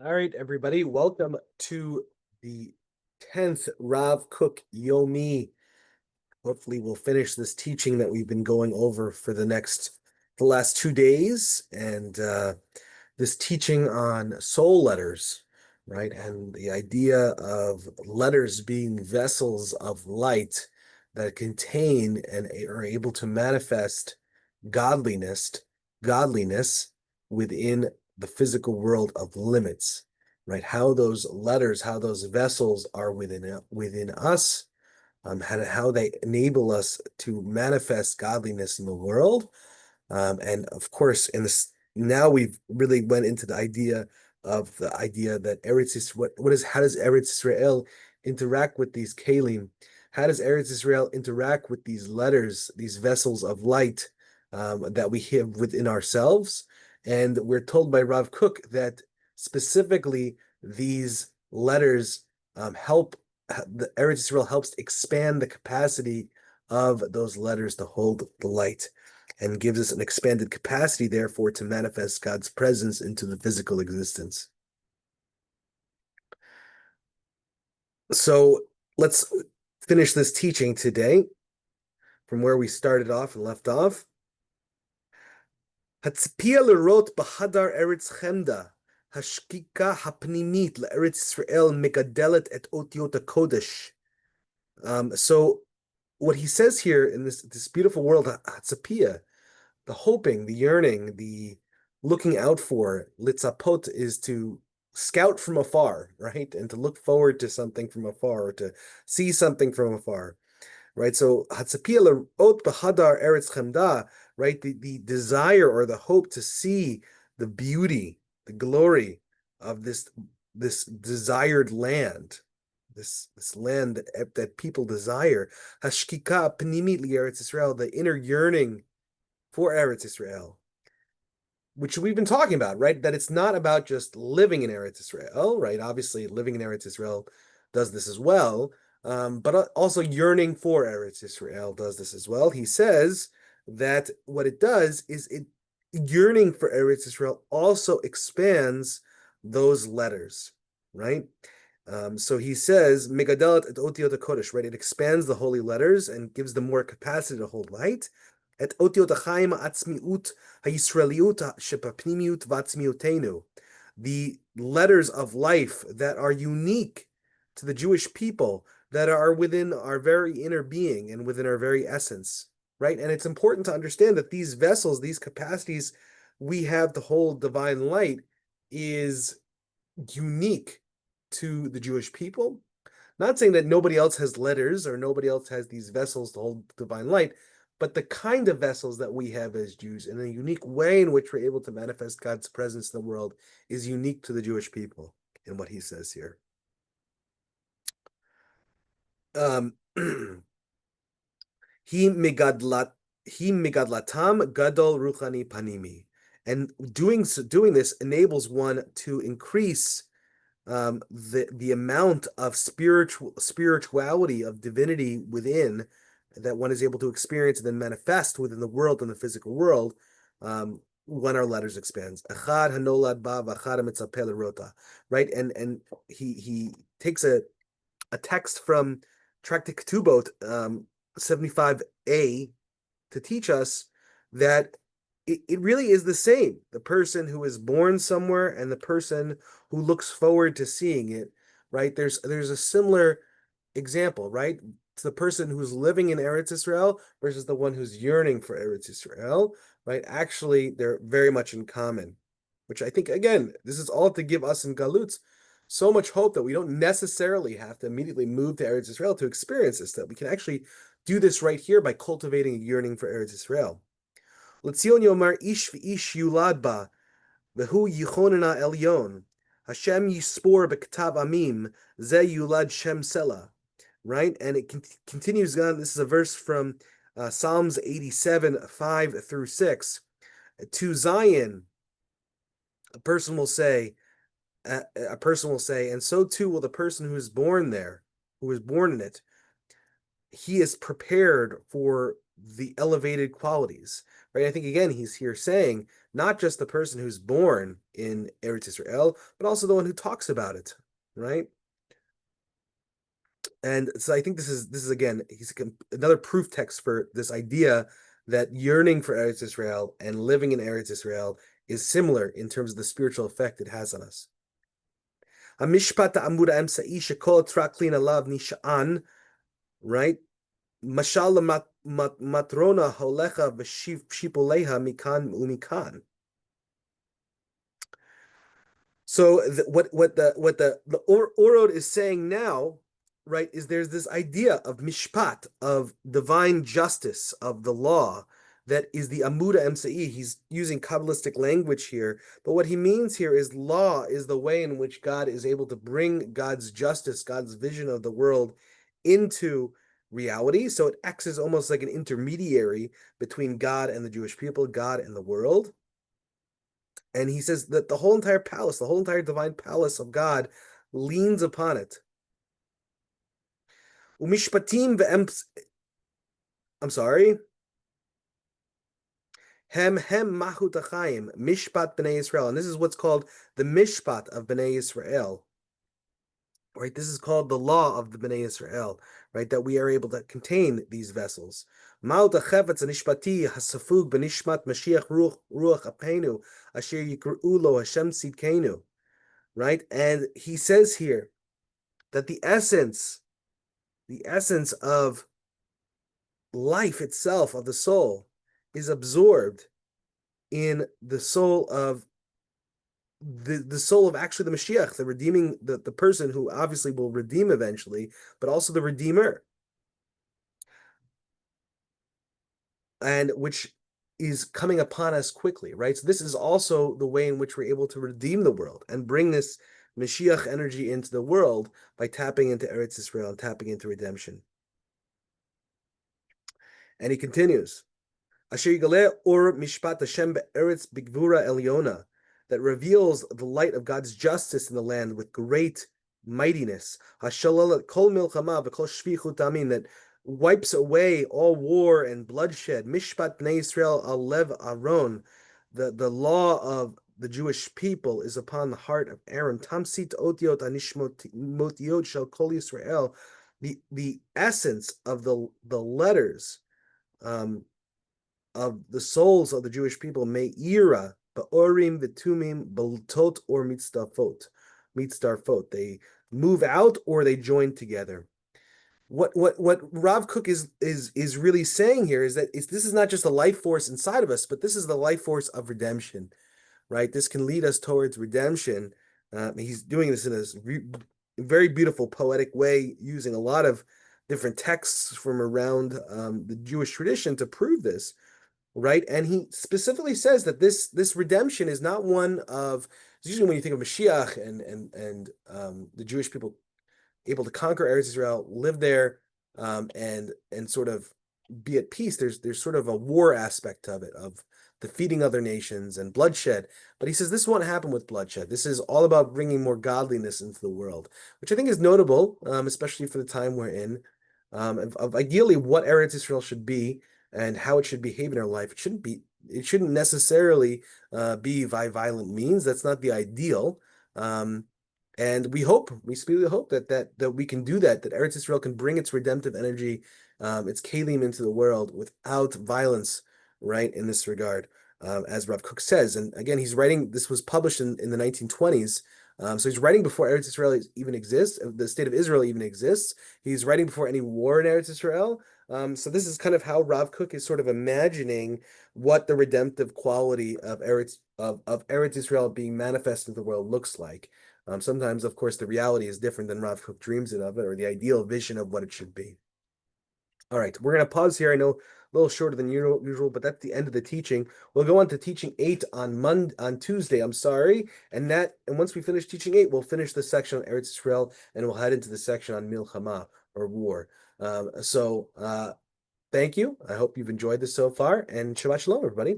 All right, everybody, welcome to the 10th Rav Kook Yomi. Hopefully we'll finish this teaching that we've been going over for the last 2 days, and this teaching on soul letters, right? And the idea of letters being vessels of light that contain and are able to manifest godliness, godliness within the physical world of limits, right? How those letters, how those vessels are within us, how they enable us to manifest godliness in the world. And of course, in this now we've really went into the idea that Eretz Yisrael, how does Eretz Israel interact with these kalim? How does Eretz Israel interact with these letters, these vessels of light that we have within ourselves? And we're told by Rav Kook that specifically these letters help the Eretz Israel helps expand the capacity of those letters to hold the light, and gives us an expanded capacity, therefore, to manifest God's presence into the physical existence. So let's finish this teaching today from where we started off and left off. Hatzpia lerot bahadar eretz chemda, hashkika hapnimit le'eretz Yisrael megadelet et otiot kodesh. So what he says here in this beautiful world, hatzapia, the hoping, the yearning, the looking out for, litzapot, is to scout from afar, right? And to look forward to something from afar, or to see something from afar, right? So hatzapia ot bahadar eretz chemda, right? The desire or the hope to see the beauty, the glory of this desired land, this land that people desire. Hashkika pnimit li Eretz Israel, the inner yearning for Eretz Israel, which we've been talking about, right? That it's not about just living in Eretz Israel, right? Obviously, living in Eretz Israel does this as well, but also yearning for Eretz Israel does this as well. He says that what it does is yearning for Eretz Israel also expands those letters, right? So he says, Megadelet et otiot kodesh, right? It expands the holy letters and gives them more capacity to hold light. Et otiot hachaim atzmiut hayisraeliut shepapnimiut vatzmiutenu, the letters of life that are unique to the Jewish people, that are within our very inner being and within our very essence, right? And it's important to understand that these vessels, these capacities we have to hold divine light, is unique to the Jewish people. Not saying that nobody else has letters or nobody else has these vessels to hold divine light, but the kind of vessels that we have as Jews and the unique way in which we're able to manifest God's presence in the world is unique to the Jewish people, in what he says here. He megadlatam gadol ruchani panimi, and doing this enables one to increase the amount of spirituality, of divinity within, that one is able to experience and then manifest within the world, in the physical world, when our letters expands. Right? And he takes a text from Tractate Ketubot 75a to teach us that it really is the same. The person who is born somewhere and the person who looks forward to seeing it, right? There's a similar example, right? It's the person who's living in Eretz Israel versus the one who's yearning for Eretz Israel, right? Actually, they're very much in common, which I think, again, this is all to give us in Galutz so much hope that we don't necessarily have to immediately move to Eretz Israel to experience this, that we can actually do this right here by cultivating a yearning for Eretz Israel. L'tzion yomar ish v'ish yulad ba, v'hu yichonena elyon. Hashem yispor b'ktav amim, ze yulad shem sela. Right? And it continues on. This is a verse from Psalms 87, 5 through 6. To Zion, a person will say, and so too will the person who is born there, who is born in it. He is prepared for the elevated qualities, right? I think again he's here saying not just the person who's born in Eretz Israel, but also the one who talks about it, right? And so I think this is again he's another proof text for this idea that yearning for Eretz Israel and living in Eretz Israel is similar in terms of the spiritual effect it has on us. Hamishpat ha'amud ha'emsa'i shekol traklin alav nish'an, right? Mashal matrona holecha v'shipoleha mikan umikan. So what the Orod is saying now, right, is there's this idea of mishpat, of divine justice, of the law, that is the amuda emsa'i. He's using Kabbalistic language here, but what he means here is law is the way in which God is able to bring God's justice, God's vision of the world into reality. So it acts as almost like an intermediary between God and the Jewish people, God and the world. And he says that the whole entire palace, the whole entire divine palace of God leans upon it. Umishpatim ve'em, I'm sorry. Hem mahut achayim, mishpat b'nei Israel. And this is what's called the mishpat of b'nei Israel. Right? This is called the law of the b'nei Israel, right? That we are able to contain these vessels. Ma'ut ha'chevetz anishpati hasafug b'nishmat Mashiach ruach apenu asher yikru lo Hashem tzidkenu. Right? And he says here that the essence of life itself, of the soul, is absorbed in the soul of the soul of actually the Mashiach, the redeeming, the person who obviously will redeem eventually, but also the Redeemer. And which is coming upon us quickly, right? So this is also the way in which we're able to redeem the world and bring this Mashiach energy into the world by tapping into Eretz Israel and tapping into redemption. And he continues, Asher yigaleh or mishpat Hashem be'eretz bigvura elyona, that reveals the light of God's justice in the land with great mightiness. Hashalalat kol milchama v'kol shvichut damin, that wipes away all war and bloodshed. Mishpat bnei Israel al lev Aaron, the law of the Jewish people is upon the heart of Aaron. Tamsit otiot anishmotiot shel kol Yisrael, the essence of the letters of the souls of the Jewish people, me'ira ba'orim v'tumim baltot or mitzdarfot. They move out or they join together. What Rav Kook is really saying here is that this is not just a life force inside of us, but this is the life force of redemption, right? This can lead us towards redemption. He's doing this in a very beautiful poetic way, using a lot of different texts from around the Jewish tradition to prove this, right? And he specifically says that this redemption is not one of, usually when you think of Mashiach and the Jewish people able to conquer Eretz Israel, live there, and sort of be at peace. There's sort of a war aspect of it, of defeating other nations and bloodshed. But he says this won't happen with bloodshed. This is all about bringing more godliness into the world, which I think is notable, especially for the time we're in, of ideally what Eretz Israel should be and how it should behave in our life. It shouldn't necessarily be by violent means. That's not the ideal. And we speedily hope that we can do that Eretz Israel can bring its redemptive energy, its kalim into the world without violence, right, in this regard, as Rav Kook says. And again, he's writing, this was published in the 1920s, so he's writing before Eretz Israel even exists, the state of Israel even exists. He's writing before any war in Eretz Israel. So this is kind of how Rav Kook is sort of imagining what the redemptive quality of Eretz Israel being manifest in the world looks like. Sometimes, of course, the reality is different than Rav Kook dreams it of it, or the ideal vision of what it should be. All right, we're going to pause here. I know a little shorter than usual, but that's the end of the teaching. We'll go on to teaching 8 on Tuesday. I'm sorry, and once we finish teaching 8, we'll finish the section on Eretz Israel, and we'll head into the section on Milchama, or war. Thank you. I hope you've enjoyed this so far, and Shabbat Shalom, everybody.